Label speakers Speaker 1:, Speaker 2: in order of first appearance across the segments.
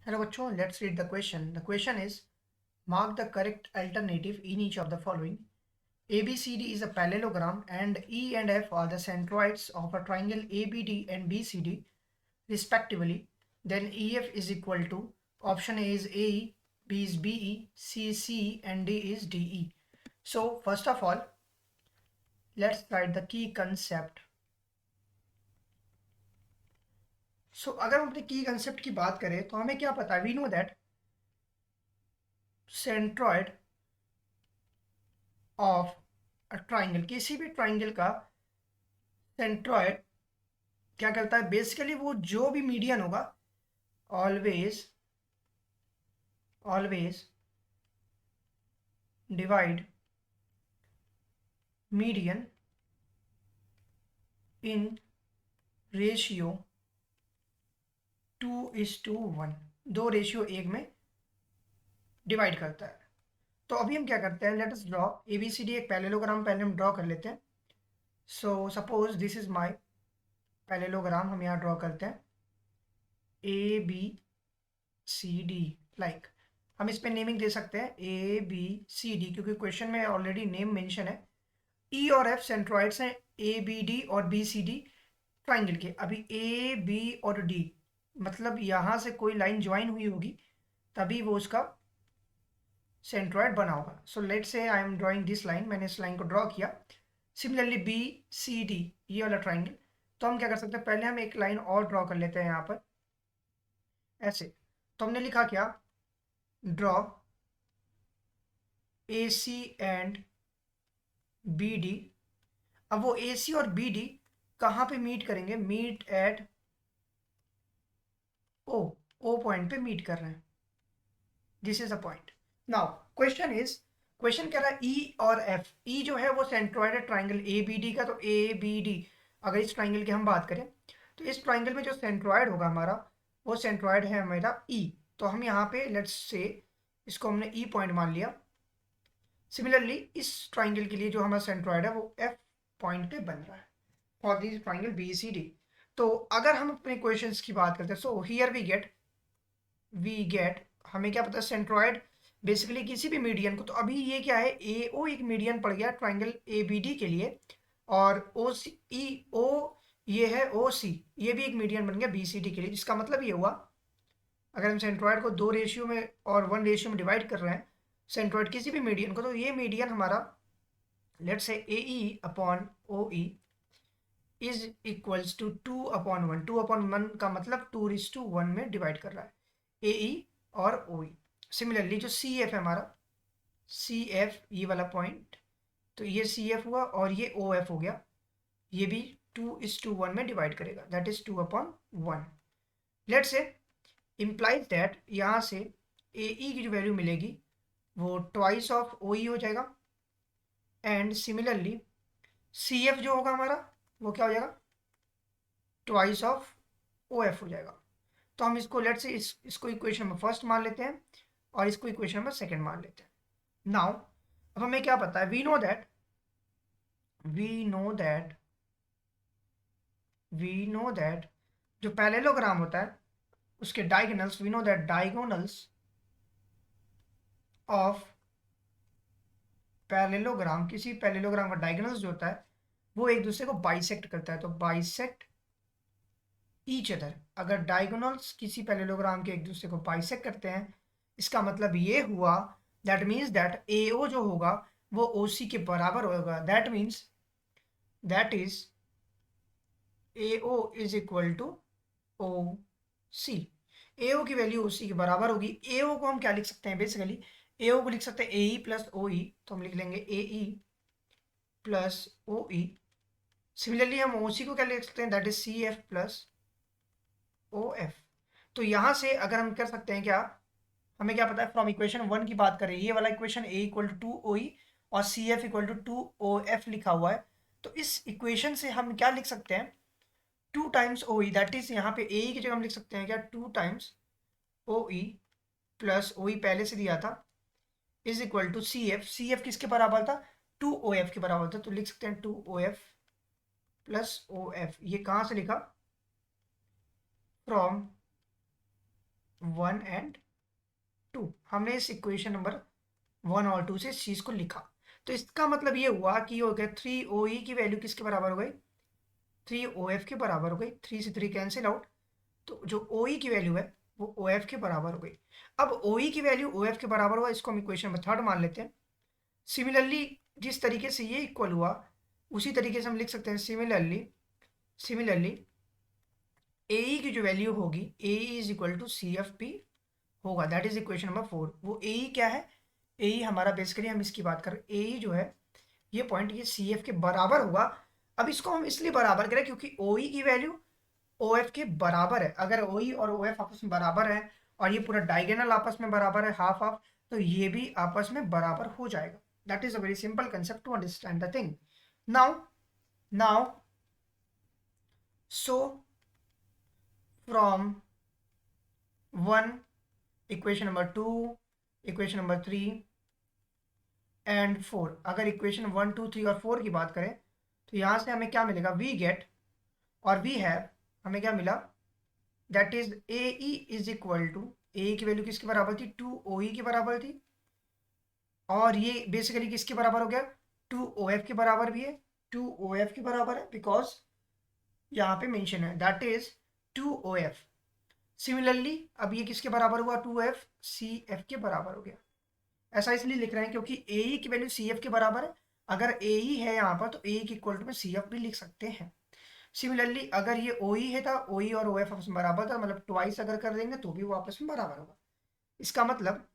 Speaker 1: Hello बच्चों, let's read the question. The question is, mark the correct alternative in each of the following. ABCD is a parallelogram and E and F are the centroids of a triangle ABD and BCD respectively. Then EF is equal to, option A is AE, B is BE, C is CE and D is DE. So first of all, let's write the key concept. So अगर हम अपने की concept की बात करें तो हमें क्या पता है? We know that centroid of a triangle, किसी भी ट्राइंगल का सेंट्रॉइड क्या करता है? बेसिकली वो जो भी मीडियन होगा, always always divide median in ratio 2:1, 2:1 में डिवाइड करता है। तो अभी हम क्या करते हैं, लेट अस ड्रॉ एबीसीडी, एक पैरेललोग्राम पहले हम ड्रॉ कर लेते हैं। So suppose this is my parallelogram, हम यहाँ ड्रॉ करते हैं A B C D. Like हम इस पे नेमिंग दे सकते हैं ए बी सी डी, क्योंकि क्वेश्चन में ऑलरेडी नेम मेंशन है। ई और एफ सेंट्रॉइड्स हैं ए बी डी और बी सी डी ट्राइंगल के। अभी ए बी और डी मतलब यहाँ से कोई लाइन ज्वाइन हुई होगी तभी वो उसका सेंट्रॉइड बना होगा। सो लेट से I am drawing this line, मैंने इस लाइन को ड्रॉ किया। सिमिलरली बी सी डी, ये वाला ट्राइंगल। तो हम क्या कर सकते हैं, पहले हम एक लाइन और ड्रॉ कर लेते हैं यहाँ पर ऐसे। तो हमने लिखा क्या, draw A C and B D. अब वो ए सी और बी डी कहाँ पे मीट करेंगे? Meet at O, O point पे मीट कर रहे हैं। This is the point. Now question is, question कह रहा है ई और एफ। ई जो है वो सेंट्रॉइड है ट्राइंगल ए बी डी का। तो ए बी डी, अगर इस ट्राइंगल की हम बात करें तो इस ट्राइंगल में जो सेंट्रॉइड होगा हमारा, वो सेंट्रॉइड है हमारा ई। तो हम यहाँ पे लेट्स से इसको हमने ई पॉइंट मान लिया। सिमिलरली इस ट्राइंगल के लिए जो हमारा सेंट्रॉइड है वो एफ पॉइंट पे बन रहा है for this triangle B C D. तो अगर हम अपने क्वेश्चंस की बात करते हैं, सो हियर वी गेट हमें क्या पता है, सेंट्रॉइड बेसिकली किसी भी मीडियन को। तो अभी ये क्या है, ए ओ एक मीडियन पड़ गया ट्राइंगल ए बी डी के लिए, और ओ सी ई ओ ये है ओ सी, ये भी एक मीडियन बन गया बी सी डी के लिए। जिसका मतलब ये हुआ, अगर हम सेंट्रॉइड को 2 रेशियो में और 1 रेशियो में डिवाइड कर रहे हैं सेंट्रॉइड किसी भी मीडियन को, तो ये मीडियन हमारा let say A E upon O E is equals to 2/1। 2/1 का मतलब 2:1 में डिवाइड कर रहा है ए ई और ओ ई। सिमिलरली जो सी एफ है हमारा, सी एफ ये वाला पॉइंट, तो ये सी एफ हुआ और ये ओ एफ हो गया, ये भी 2:1 में डिवाइड करेगा, दैट इज 2/1। लेट से इम्प्लाइज दैट यहाँ से ए ई की जो वैल्यू मिलेगी वो ट्वाइस ऑफ ओ ई हो जाएगा। एंड सिमिलरली सी एफ जो होगा हमारा वो क्या हो जाएगा, ट्वाइस ऑफ ओ एफ हो जाएगा। तो हम इसको लेट से इसको इक्वेशन नंबर फर्स्ट मान लेते हैं और इसको इक्वेशन नंबर सेकंड मान लेते हैं। नाउ अब हमें क्या पता है, वी नो दैट जो पैरेललोग्राम होता है उसके diagonals, we know that diagonals of parallelogram, किसी पैरेललोग्राम का डायगोनल्स जो होता है वो एक दूसरे को बाइसेक्ट करता है। तो बाइसेक्ट ईच अदर, अगर डायगोनल्स किसी पैरेललोग्राम के एक दूसरे को बाइसेक्ट करते हैं, इसका मतलब ये हुआ, that means that A O जो होगा वो ओ सी के बराबर होगा। That means that is A O is equal to O C. A O की वैल्यू ओ सी के बराबर होगी। ए ओ को हम क्या लिख सकते हैं, बेसिकली ए ओ को लिख सकते हैं ए ई प्लस ओ ई। तो हम लिख लेंगे ए ई प्लस ओ ई। सिमिलरली हम ओ सी को क्या लिख सकते हैं, that is C F plus O F. तो यहाँ से अगर हम कर सकते हैं क्या, हमें क्या पता है फ्रॉम इक्वेशन 1 की बात करें, ये वाला equation A equal to O E और C F equal to 2 O F लिखा हुआ है। तो इस इक्वेशन से हम क्या लिख सकते हैं, 2 times O E, that is यहाँ पे ए ई की जगह हम लिख सकते हैं क्या, 2 times O E plus O ई पहले से दिया था, is equal to C F. C F किसके बराबर था, 2 ओ एफ के बराबर था। तो लिख सकते हैं 2 O F plus O F. ये कहाँ से लिखा, फ्रॉम 1 एंड 2। हमने इस इक्वेशन नंबर 1 और 2 से इस चीज़ को लिखा। तो इसका मतलब ये हुआ कि हो गया 3OE की वैल्यू किसके बराबर हो गई, 3OF के बराबर हो गई। 3 से 3 कैंसिल आउट, तो जो OE की वैल्यू है वो OF के बराबर हो गई। अब OE की वैल्यू OF के बराबर हुआ, इसको हम इक्वेशन नंबर 3 मान लेते हैं। सिमिलरली जिस तरीके से ये इक्वल हुआ उसी तरीके से हम लिख सकते हैं सिमिलरली AE की जो वैल्यू होगी AE is equal to CFP होगा। That is equation number 4। वो AE क्या है, AE हमारा बेसिकली हम इसकी बात कर, AE जो है ये पॉइंट ये CF के बराबर होगा। अब इसको हम इसलिए बराबर करें क्योंकि OE की वैल्यू OF के बराबर है। अगर OE और OF आपस में बराबर है और ये पूरा डायगोनल आपस में बराबर है हाफ हाफ, तो ये भी आपस में बराबर हो जाएगा। That is a very simple concept to understand the thing. Now so from 1, equation number 2, equation number 3 and 4, अगर इक्वेशन 1, 2, 3 और 4 की बात करें तो यहाँ से हमें क्या मिलेगा, वी गेट और वी हैव, हमें क्या मिला, that is AE is equal to, AE की वैल्यू किसके बराबर थी, 2OE के बराबर थी। और ये बेसिकली किसके बराबर हो गया, 2OF के बराबर भी है, 2OF के बराबर है बिकॉज यहाँ पे मेंशन है दैट इज 2OF। सिमिलरली अब ये किसके बराबर हुआ, 2F CF के बराबर हो गया। ऐसा इसलिए लिख रहे हैं क्योंकि AE की वैल्यू CF के बराबर है। अगर AE है यहाँ पर तो AE के इक्वल टू में CF भी लिख सकते हैं। सिमिलरली अगर ये OE है था, OE और OF आपस में बराबर था, मतलब ट्वाइस अगर कर देंगे तो भी वो आपस में बराबर होगा। इसका मतलब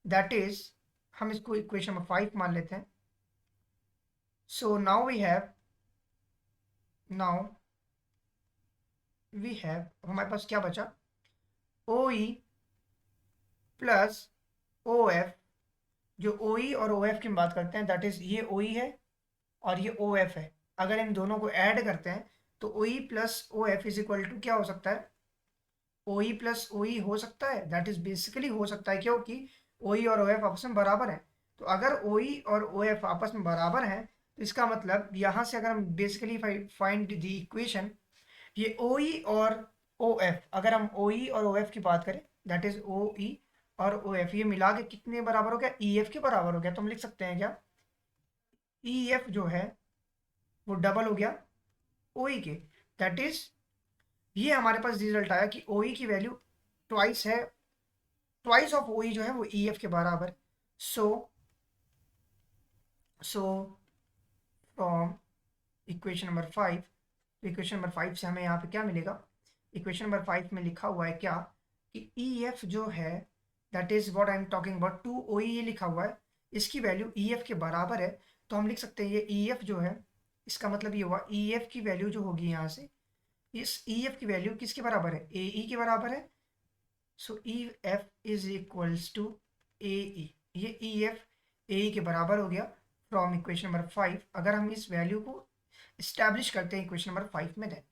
Speaker 1: दैट इज, हम इसको इक्वेशन नंबर 5 मान लेते हैं। सो नाउ वी हैव हमारे पास क्या बचा, OE प्लस OF। जो OE और OF की हम बात करते हैं दैट इज ये OE है और ये OF है। अगर इन दोनों को ऐड करते हैं तो OE plus OF is equal to क्या हो सकता है, OE प्लस OE हो सकता है। दैट इज बेसिकली हो सकता है क्योंकि OE और OF आपस में बराबर है। तो अगर OE और OF आपस में बराबर हैं तो इसका मतलब यहाँ से अगर हम बेसिकली फाइंड द इक्वेशन, ये OE और OF, अगर हम OE और OF की बात करें दैट इज OE और OF ये मिला के कितने बराबर हो गया, EF के बराबर हो गया। तो हम लिख सकते हैं क्या, EF जो है वो डबल हो गया OE के। दैट इज ये हमारे पास रिजल्ट आया कि OE की वैल्यू ट्वाइस है, ट्वाइस ऑफ OE जो है वो EF के बराबर। So so from equation number 5, equation number 5 से हमें यहाँ पे क्या मिलेगा, इक्वेशन नंबर 5 में लिखा हुआ है क्या कि EF जो है that is what I am talking about, 2OE ये लिखा हुआ है, इसकी वैल्यू EF के बराबर है। तो हम लिख सकते हैं ये EF जो है, इसका मतलब ये हुआ EF की वैल्यू जो होगी यहाँ से, इस EF की वैल्यू किसके बराबर है, AE के बराबर है। So EF is equals to AE, ये EF AE के बराबर हो गया फ्रॉम इक्वेशन नंबर 5। अगर हम इस वैल्यू को इस्टेब्लिश करते हैं इक्वेशन नंबर 5 में, then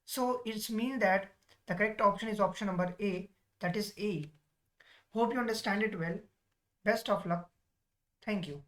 Speaker 1: so it's mean that the correct option is option number A, that is A. Hope you understand it well. Best of luck. Thank you.